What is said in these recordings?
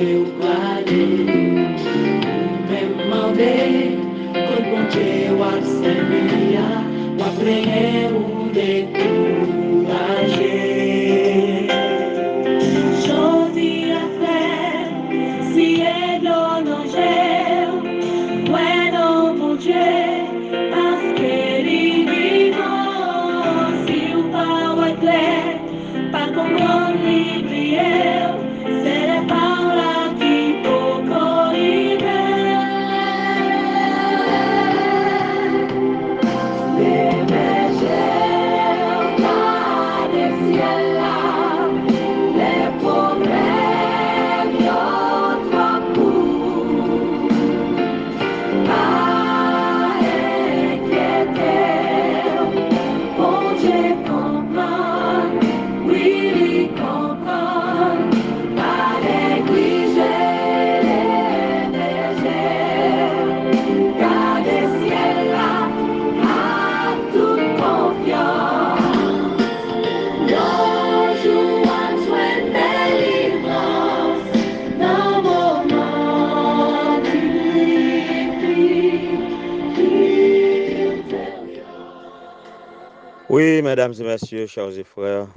côté où aller. Même mauvais, quand bon Dieu ou Seigneur, ou après ou décourager. Jodi a faire, si elle en angèle, bueno mon Dieu, parce qu'elle est vivant, si ou pas ou clair, pas comprendre les prières, c'est les paroles qui faut corriger. Les bergers, pas des ciels là, les problèmes, y'autre coup. Pas inquiéter, bon Dieu comprend, oui, il comprend, pas négliger les bergers, gardez ciel là, à toute confiance. Non, jouant, soin délivrance, dans moment Oui, mesdames et messieurs, chers et frères,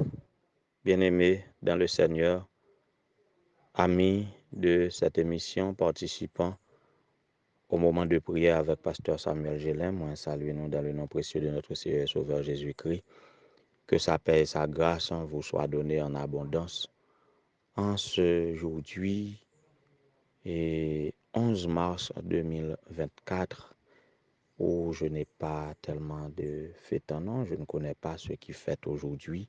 bien-aimés dans le Seigneur, amis de cette émission, participants au moment de prière avec Pasteur Samuel Gélin, moi saluez-nous dans le nom précieux de notre Seigneur et Sauveur Jésus-Christ. Que sa paix et sa grâce vous soient données en abondance. En ce aujourd'hui, et 11 mars 2024, où je n'ai pas tellement de fête en nom, je ne connais pas ce qui fête aujourd'hui.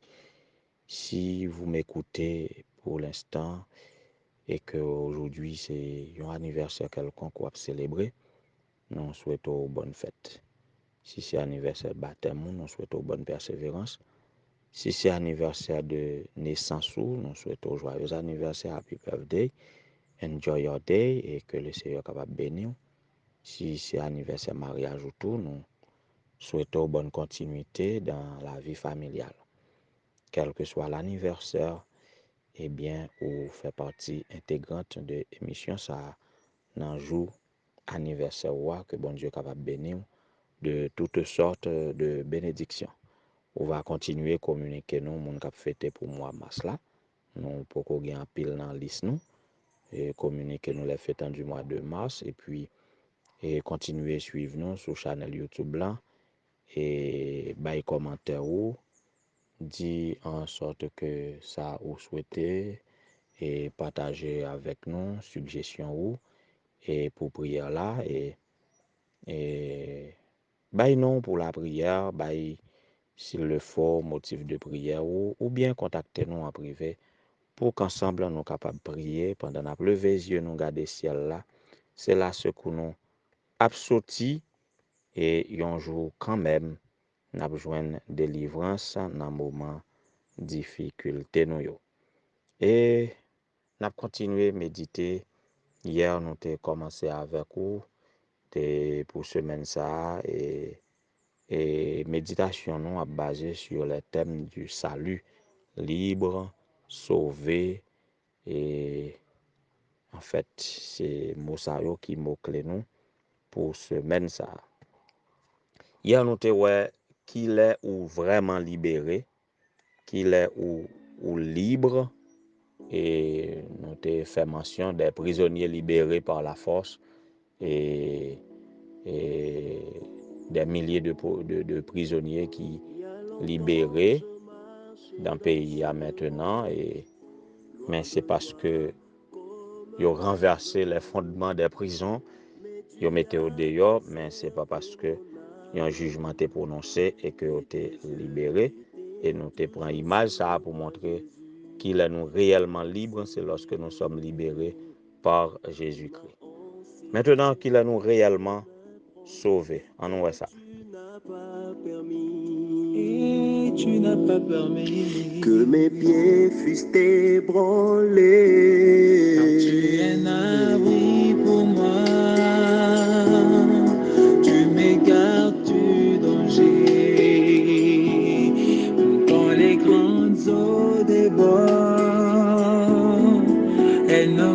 Si vous m'écoutez pour l'instant et que aujourd'hui c'est un anniversaire quelconque qu'on va célébrer, nous souhaitons bonne fête. Si c'est anniversaire de baptême, nous souhaitons bonne persévérance. Si c'est anniversaire de naissance, nous souhaitons joyeux anniversaire, happy birthday, enjoy your day et que le Seigneur soit capable de bénir. Si c'est anniversaire mariage ou tout, nous souhaitons bonne continuité dans la vie familiale. Quel que soit l'anniversaire, eh bien, ou fait partie intégrante de l'émission, ça n'en joue anniversaire ou que bon Dieu est capable de bénir de toutes sortes de bénédictions. On va continuer à communiquer nous, mon cap fêté pour moi mars là. Nous pourquoi gain en pile dans liste nous et communiquer nous les fêtes du mois de mars et puis et continuer à suivre nous sur channel YouTube là et bail commentaire ou dit en sorte que ça vous souhaitez et partager avec nous suggestions ou et pour prière là et bail non pour la prière, bail s'il le faut motif de prière ou bien contactez-nous en privé pour qu'ensemble nous capables de prier pendant la lever les yeux nous garder ciel là. C'est là ce que nous absorti et un jour quand même n'a besoin délivrance dans moment difficulté nous yo. Et n'a continué méditer. Hier nous avons commencé avec vous pour semaine ça et méditation nous a basé sur le thème du salut libre, sauvé et en fait c'est mot ça yo qui mot clé nous pour semaine ça. Hier nous avons ouais qu'il est ou vraiment libéré, qu'il est ou libre. Et nous avons fait mention des prisonniers libérés par la force et des milliers de prisonniers qui libérés dans le pays maintenant. Mais c'est parce que ils ont renversé les fondements des prisons, ils ont mis au dehors, mais c'est pas parce que un jugement été prononcé et que ont été libérés. Et nous te prenons image ça pour montrer qu'il est nous réellement libres, c'est lorsque nous sommes libérés par Jésus-Christ. Maintenant qu'il est nous réellement sauvés, en nous ça. Et tu n'as pas permis que mes pieds fussent ébranlés. car tu es un abri pour moi. Tu m'écartes du danger quand les grandes eaux débordent. Elles ne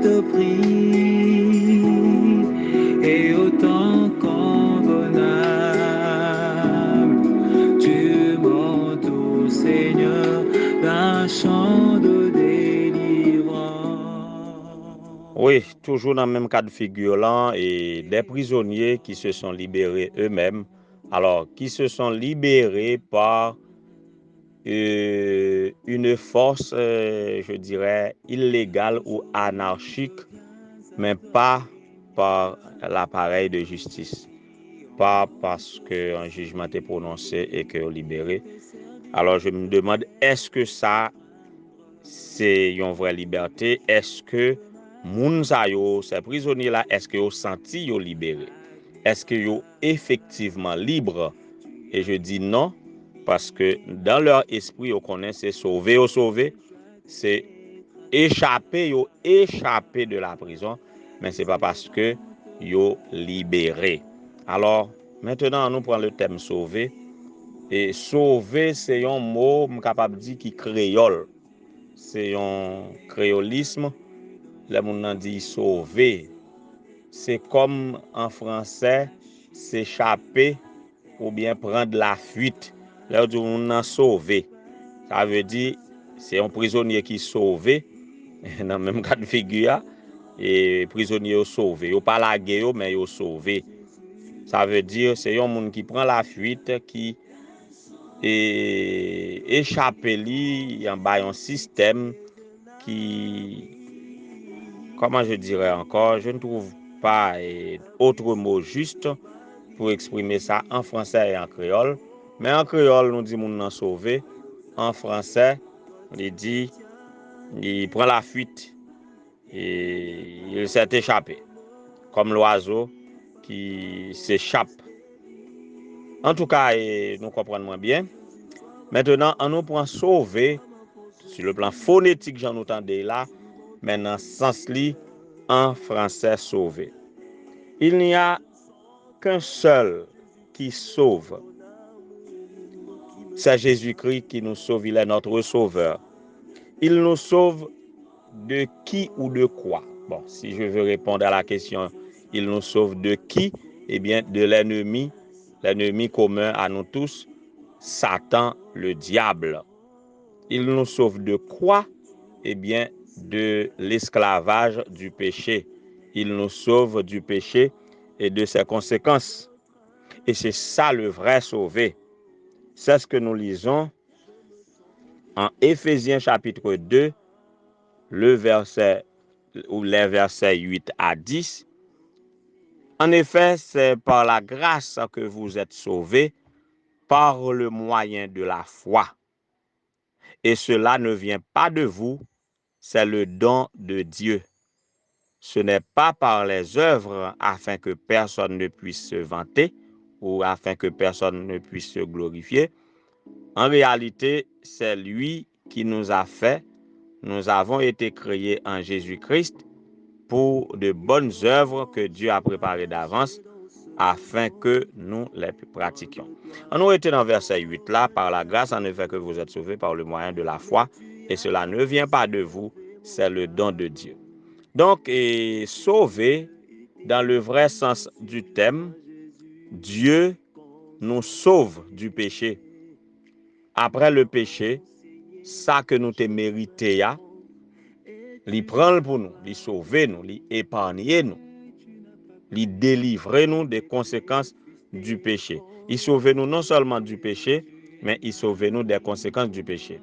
te prie, et autant convenable, tu m'entoures, Seigneur, d'un chant de délivrance. Oui, toujours dans le même cas de figure là, et des prisonniers qui se sont libérés eux-mêmes, alors qui se sont libérés par une force, je dirais, illégale ou anarchique, mais pas par l'appareil de justice, pas parce qu'un jugement est prononcé et que libéré. Alors je me demande, est-ce que ça, c'est une vraie liberté? Est-ce que moun sa yo, ces prisonniers-là, est-ce que yo senti yo libéré? Est-ce que yo effectivement libre? Et je dis non, parce que dans leur esprit, yo connaît c'est sauver ou sauver, c'est échapper de la prison, mais c'est pas parce que yo libéré. Alors, maintenant, nous prenons le thème sauver. Et sauver, c'est un mot, capable de dire qui créole. C'est un créolisme. Le monde dit sauver. C'est comme en français, s'échapper ou bien prendre la fuite. Là, on a sauvé. Ça veut dire, c'est un prisonnier qui sauvé. Dans le même cas de figure, et prisonnier sauvé. Yo pas la guerre, mais yo sauvé. Ça veut dire, c'est un monde qui prend la fuite, qui échappe li en bas un système qui, comment je dirais encore, je ne trouve pas autre mot juste pour exprimer ça en français et en créole. Mais en créole, nous dit moun nan sauvé. En français, il dit, il prend la fuite et il s'est échappé, comme l'oiseau qui s'échappe. En tout cas, nous comprenons moins bien. Maintenant, on nous prend sauver, sur le plan phonétique, j'en entendais là, maintenant, sens li en français sauver. Il n'y a qu'un seul qui sauve. C'est Jésus-Christ qui nous sauve, il est notre sauveur. Il nous sauve de qui ou de quoi? Bon, si je veux répondre à la question, il nous sauve de qui? Eh bien, de l'ennemi commun à nous tous, Satan, le diable. Il nous sauve de quoi? Eh bien, de l'esclavage du péché. Il nous sauve du péché et de ses conséquences. Et c'est ça le vrai sauvé. C'est ce que nous lisons en Éphésiens chapitre 2, les versets 8 à 10. En effet, c'est par la grâce que vous êtes sauvés, par le moyen de la foi. Et cela ne vient pas de vous, c'est le don de Dieu. Ce n'est pas par les œuvres afin que personne ne puisse se vanter ou afin que personne ne puisse se glorifier. En réalité, c'est lui qui nous a fait. Nous avons été créés en Jésus-Christ pour de bonnes œuvres que Dieu a préparées d'avance afin que nous les pratiquions. On nous était dans verset 8 là, par la grâce en effet que vous êtes sauvés par le moyen de la foi, et cela ne vient pas de vous, c'est le don de Dieu. Donc, sauver, dans le vrai sens du thème, Dieu nous sauve du péché. Après le péché, ça que nous te mérité, il prend pour nous, il sauve nous, il épargne nous, il délivre nous des conséquences du péché. Il sauve nous non seulement du péché, mais il sauve nous des conséquences du péché.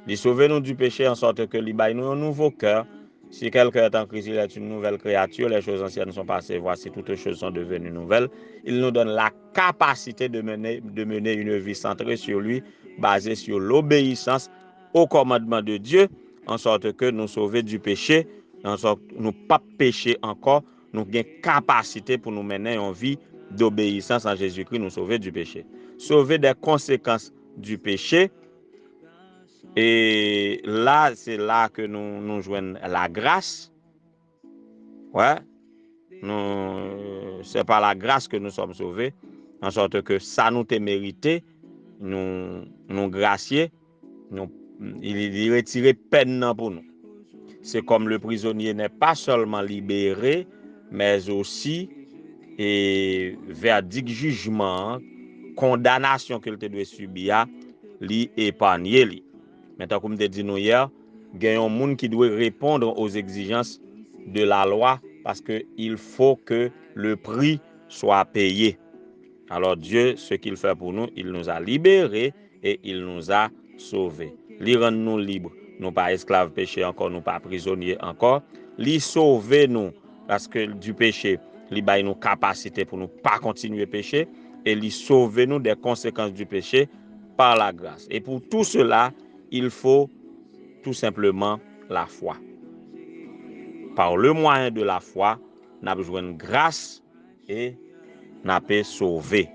Il sauve nous du péché en sorte que il baille nous un nouveau cœur. Si quelqu'un est en Christ, il est une nouvelle créature, les choses anciennes sont passées, voici toutes les choses sont devenues nouvelles. Il nous donne la capacité de mener une vie centrée sur lui, basée sur l'obéissance au commandement de Dieu, en sorte que nous sauver du péché, en sorte que nous pas pécher encore, nous avons capacité pour nous mener une vie d'obéissance en Jésus-Christ, nous sauver du péché. Sauver des conséquences du péché. Et là, c'est là que nous joignons la grâce. Ouais. C'est par la grâce que nous sommes sauvés, en sorte que ça nous est mérité, nous gracier, il retire peine pour nous. c'est comme le prisonnier n'est pas seulement libéré, mais aussi et verdict jugement, condamnation qu'il te doit subir, li épargner li. Maintenant, comme je dit nous hier, il y a un monde qui doit répondre aux exigences de la loi parce qu'il faut que le prix soit payé. Alors Dieu, ce qu'il fait pour nous, il nous a libérés et il nous a sauvés. Il rend nous libres. Nous pas esclaves péché encore, nous pas prisonniers encore. Il sauve nous parce que du péché, il baille nous capacité pour nous pas continuer à pécher et il sauve nous des conséquences du péché par la grâce. Et pour tout cela, il faut tout simplement la foi. Par le moyen de la foi, nous avons besoin de grâce et nous avons sauvé.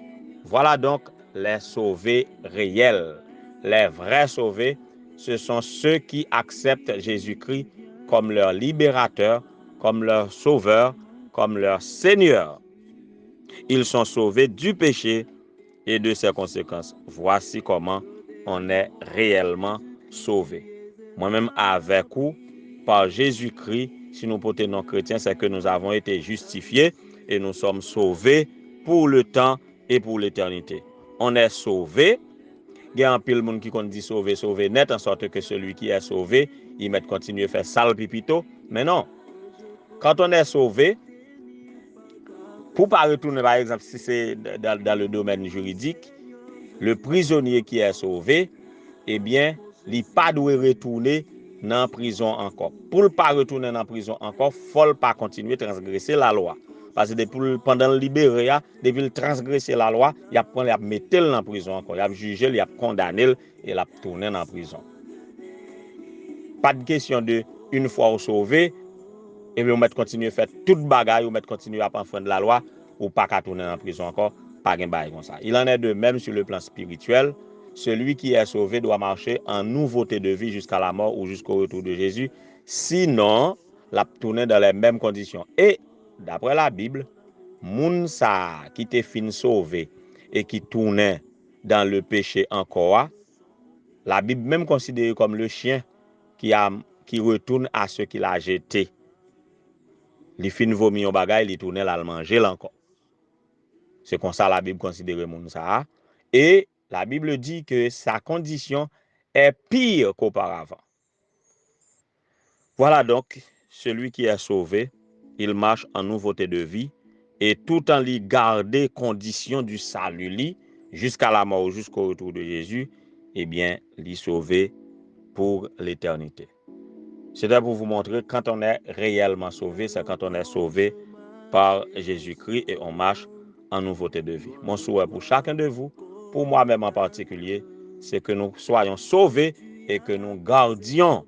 Voilà donc les sauvés réels. Les vrais sauvés, ce sont ceux qui acceptent Jésus-Christ comme leur libérateur, comme leur sauveur, comme leur Seigneur. Ils sont sauvés du péché et de ses conséquences. Voici comment on est réellement sauvé. Moi-même avec vous, par Jésus-Christ, si nous portons nos chrétiens, c'est que nous avons été justifiés et nous sommes sauvés pour le temps et pour l'éternité. On est sauvé. Il y a un pile monde qui dit sauvé, sauvé net, en sorte que celui qui est sauvé, il met continuer à faire sale pipito. Mais non. Quand on est sauvé, pour ne pas retourner, par exemple, si c'est dans le domaine juridique, le prisonnier qui est sauvé, eh bien, il n'a pas de retourner dans la prison encore. Pour ne pas retourner dans la prison encore, il ne faut pas continuer à transgresser la loi. Parce que pendant le libéré, depuis le transgresser la loi, il a mis dans la prison encore. Il a jugé, il a condamné et il a tourné dans la prison. Pas de question de une fois sauvé, et puis on va continuer à faire toute bagaille, on va continuer à enfreindre la loi, ou pas qu'à tourner dans la prison encore, pas de bagaille comme ça. Il en est de même sur le plan spirituel. Celui qui est sauvé doit marcher en nouveauté de vie jusqu'à la mort ou jusqu'au retour de Jésus. Sinon, la tourner dans les mêmes conditions. Et d'après la Bible, moun sa qui te fin sauvé et qui tournait dans le péché encore, la Bible même considère comme le chien qui retourne à ce qu'il a jeté. Il fin vomi un bagay, il tourne là le manger là encore. C'est comme ça la Bible considère moun ça. Et la Bible dit que sa condition est pire qu'auparavant. Voilà donc celui qui est sauvé, il marche en nouveauté de vie et tout en lui garder condition du salut jusqu'à la mort, jusqu'au retour de Jésus, eh bien, l'y sauvé pour l'éternité. C'était pour vous montrer quand on est réellement sauvé, c'est quand on est sauvé par Jésus-Christ et on marche en nouveauté de vie. Mon souhait pour chacun de vous, pour moi-même en particulier, c'est que nous soyons sauvés et que nous gardions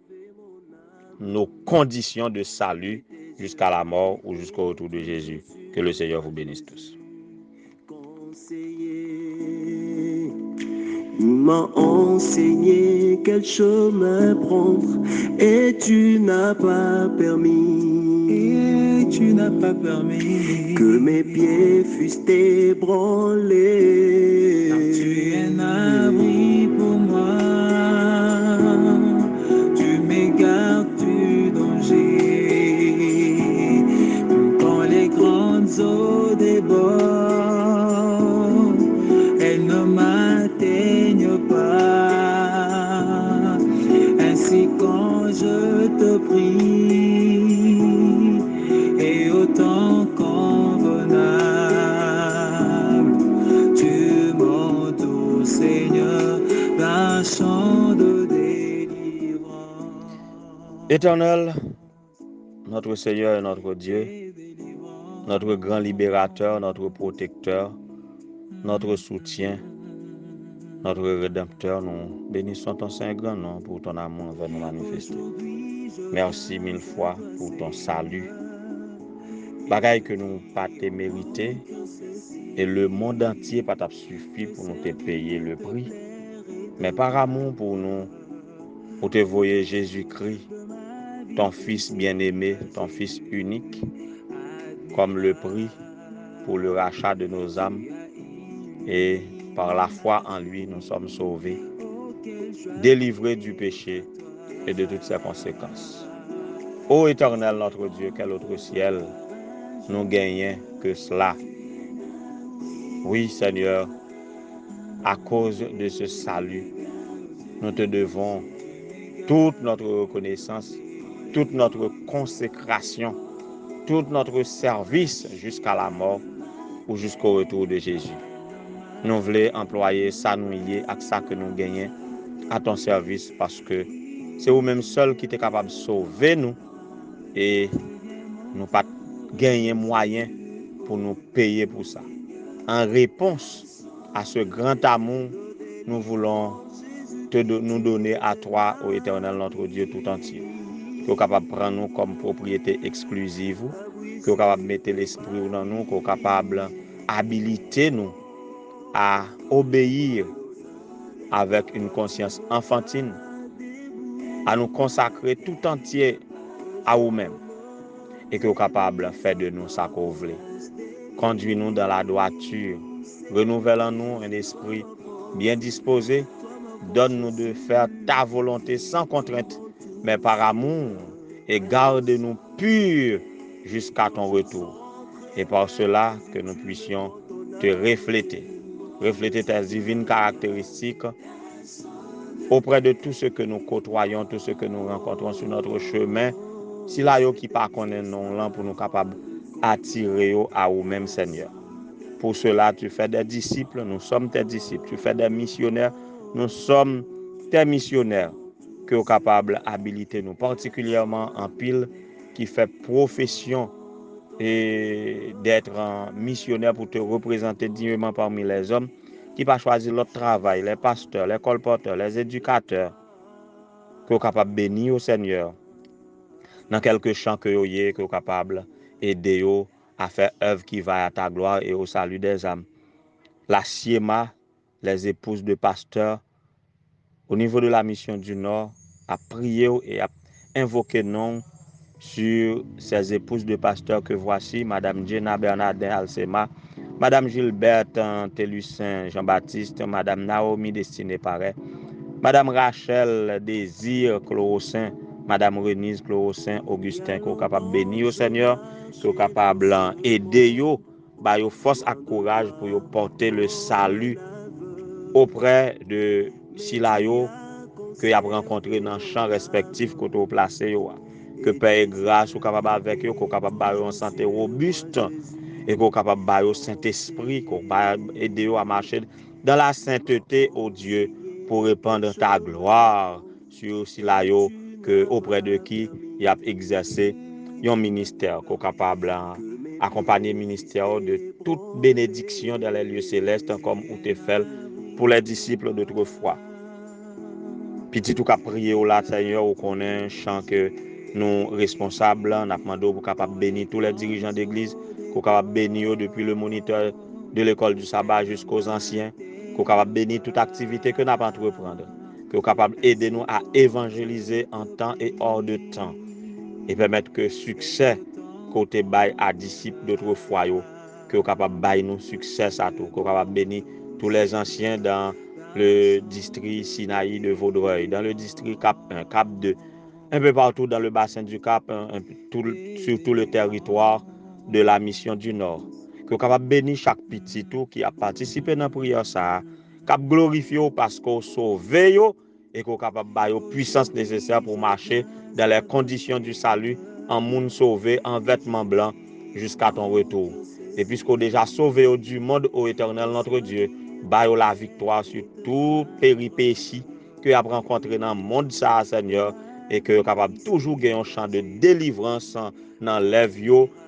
nos conditions de salut jusqu'à la mort ou jusqu'au retour de Jésus. Que le Seigneur vous bénisse tous. M'a enseigné quel chemin prendre et tu n'as pas permis. Que mes pieds fussent ébranlés. Car tu es un abri pour moi. Tu m'égares du danger. Quand les grandes eaux débordent, elles ne m'atteignent pas. Ainsi quand je te prie, et autant convenable, tu m'entoures, Seigneur, d'un chant de délivrance. Éternel, notre Seigneur et notre Dieu, notre grand libérateur, notre protecteur, notre soutien, notre rédempteur, nous bénissons ton saint grand nom pour ton amour envers nous manifester. Merci mille fois pour ton salut. Bagaille que nous pas te mérité et le monde entier pas t'a suffi pour nous te payer le prix. Mais par amour pour nous, pour te voyer Jésus-Christ, ton fils bien-aimé, ton fils unique, comme le prix pour le rachat de nos âmes. Et par la foi en lui, nous sommes sauvés, délivrés du péché et de toutes ses conséquences. Ô Éternel notre Dieu, quel autre ciel nous gagnons que cela? Oui, Seigneur, à cause de ce salut, nous te devons toute notre reconnaissance, toute notre consécration, tout notre service jusqu'à la mort ou jusqu'au retour de Jésus. Nous voulons employer ça, nous y est, avec ça que nous gagnons à ton service parce que c'est vous-même seul qui est capable de sauver nous et nous pas gagner moyen pour nous payer pour ça. En réponse à ce grand amour, nous voulons nous donner à toi, ô Éternel, notre Dieu tout entier. Que vous capable de prendre nous comme propriété exclusive, que vous capable de mettre l'esprit dans nous, que vous capable d'habiliter nous à obéir avec une conscience enfantine, à nous consacrer tout entier à vous-même et que vous capable de faire de nous ça que vous voulez. Conduis-nous dans la droiture, renouvelle en nous un esprit bien disposé, donne-nous de faire ta volonté sans contrainte, mais par amour, et garde-nous purs jusqu'à ton retour. Et par cela, que nous puissions te refléter tes divines caractéristiques auprès de tout ce que nous côtoyons, tout ce que nous rencontrons sur notre chemin, si là qui pas connaît non là pour nous capables attirer à vous-même, Seigneur. Pour cela, tu fais des disciples, nous sommes tes disciples. Tu fais des missionnaires, nous sommes tes missionnaires. Que vous capables d'habiliter nous, particulièrement en pile qui fait profession et d'être un missionnaire pour te représenter dignement parmi les hommes, qui va choisir l'autre travail, les pasteurs, les colporteurs, les éducateurs, que vous capables de bénir au Seigneur dans quelques champs que vous êtes, que vous capables d'aider à faire œuvre qui va à ta gloire et au salut des âmes. La Siema, les épouses de pasteurs, au niveau de la mission du Nord, a prié et a invoqué nom sur ces épouses de pasteurs que voici, Madame Jenna Bernardin Alcema, Madame Gilberte Telussin Jean-Baptiste, Madame Naomi Destinée Paret, Madame Rachel Désir Chlorossin, Madame Renise Chlorossin Augustin, que vous capable de bénir au Seigneur, que vous capable d'aider bah yo force et courage pour yo porter le salut auprès de Silayo que y a rencontré dans champ respectif que vous placé yo. Que Père grâce ou capable avec eux, qu'on capable de en santé robuste et qu'on capable de Saint-Esprit, qu'on va aider à marcher dans la sainteté au Dieu pour répandre ta gloire sur Silayo que auprès de qui il a exercé un ministère, qu'on capable accompagner le ministère de toute bénédiction dans les lieux célestes comme ou te fait pour les disciples d'autrefois. Petit tout cas prier au là Seigneur ou qu'on ait un chant que nous responsables n'a demandé pour capable bénir tous les dirigeants d'église, qu'on capable bénir depuis le moniteur de l'école du sabbat jusqu'aux anciens, qu'on capable bénir toute activité que n'a pas entreprendre, qu'on capable aider nous à évangéliser en temps et hors de temps et permettre que succès côté bail à disciples d'autrefois que capable bail nous succès à tout, qu'on capable bénir tous les anciens dans le district Sinaï de Vaudreuil, dans le district Cap 1, Cap 2, un peu partout dans le bassin du Cap, sur tout le territoire de la mission du Nord. Que capable bénir chaque petit tout qui a participé dans la prière ça, cap glorifier parce qu'on sauve et qu'on capable bailler puissance nécessaire pour marcher dans les conditions du salut en monde sauvé en vêtements blancs jusqu'à ton retour. Et puisqu'on déjà sauvé du monde au Éternel notre Dieu, baille la victoire sur tout péripétie que a rencontré dans le monde ça Seigneur et que capable toujours gagner un champ de délivrance dans lève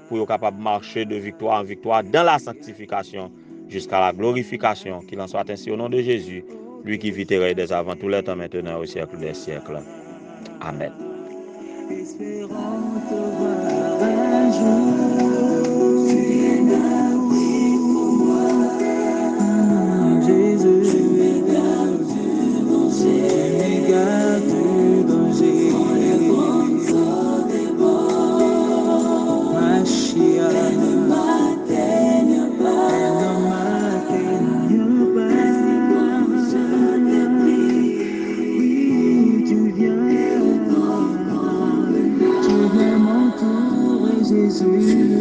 pour capable marcher de victoire en victoire dans la sanctification jusqu'à la glorification. Qu'il en soit ainsi au nom de Jésus, lui qui vit et règne dès avant tout le temps maintenant au siècle des siècles. Amen. Espérant te voir un jour, tu es là, oui, pour moi. Jésus, tu m'égares du danger, tu m'égares du danger. Quand les vents se débordent, Machia, elles ne m'atteignent pas, oui, tu viens. Jésus.